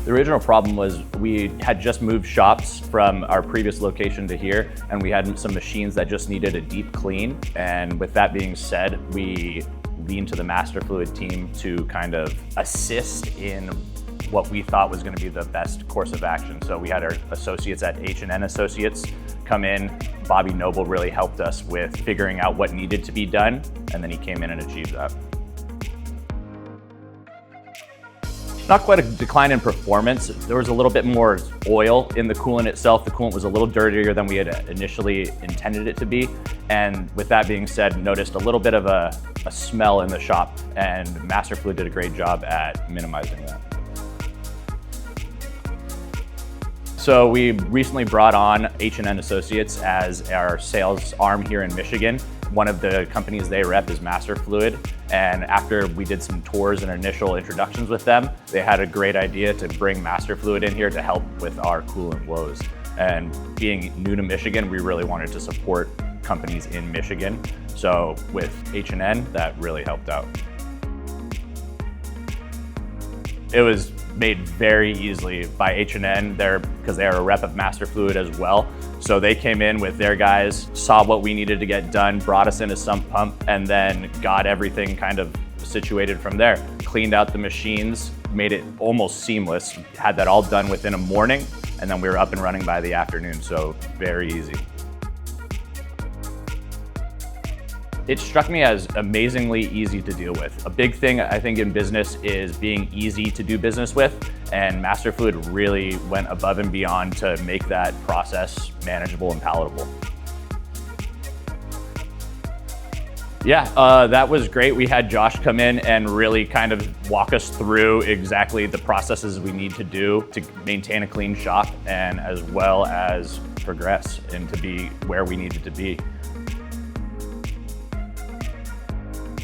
The original problem was we had just moved shops from our previous location to here, and we had some machines that just needed a deep clean. And with that being said, we leaned to the Master Fluid team to kind of assist in what we thought was going to be the best course of action. So we had our associates at H&N Associates come in. Bobby Noble really helped us with figuring out what needed to be done, and then he came in and achieved that. Not quite a decline in performance. There was a little bit more oil in the coolant itself. The coolant was a little dirtier than we had initially intended it to be. And with that being said, noticed a little bit of a smell in the shop, and Master Fluid did a great job at minimizing that. So we recently brought on H&N Associates as our sales arm here in Michigan. One of the companies they rep is Master Fluid. And after we did some tours and initial introductions with them, they had a great idea to bring Master Fluid in here to help with our coolant woes. And being new to Michigan, we really wanted to support companies in Michigan. So with H&N, that really helped out. It was made very easily by H&N there because they are a rep of Master Fluid as well. So they came in with their guys, saw what we needed to get done, brought us in a sump pump, and then got everything kind of situated from there. Cleaned out the machines, made it almost seamless, had that all done within a morning, and then we were up and running by the afternoon, so very easy. It struck me as amazingly easy to deal with. A big thing I think in business is being easy to do business with, and Master Fluid really went above and beyond to make that process manageable and palatable. Yeah, that was great. We had Josh come in and really kind of walk us through exactly the processes we need to do to maintain a clean shop, and as well as progress and to be where we needed to be.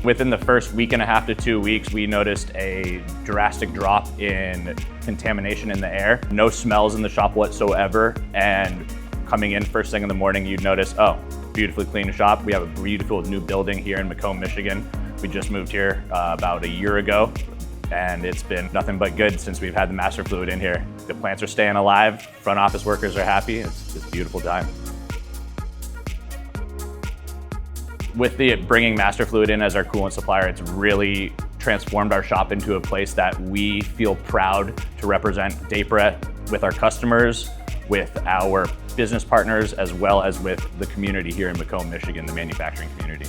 Within the first week and a half to 2 weeks, we noticed a drastic drop in contamination in the air. No smells in the shop whatsoever. And coming in first thing in the morning, you'd notice, oh, beautifully clean shop. We have a beautiful new building here in Macomb, Michigan. We just moved here about a year ago, and it's been nothing but good since we've had the Master Fluid in here. The plants are staying alive, front office workers are happy. It's a beautiful time. With bringing Master Fluid in as our coolant supplier, it's really transformed our shop into a place that we feel proud to represent Dapra with our customers, with our business partners, as well as with the community here in Macomb, Michigan, the manufacturing community.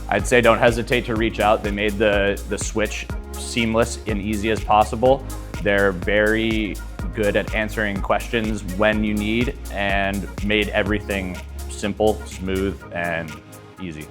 I'd say don't hesitate to reach out. They made the switch seamless and easy as possible. They're very good at answering questions when you need, and made everything simple, smooth, and easy.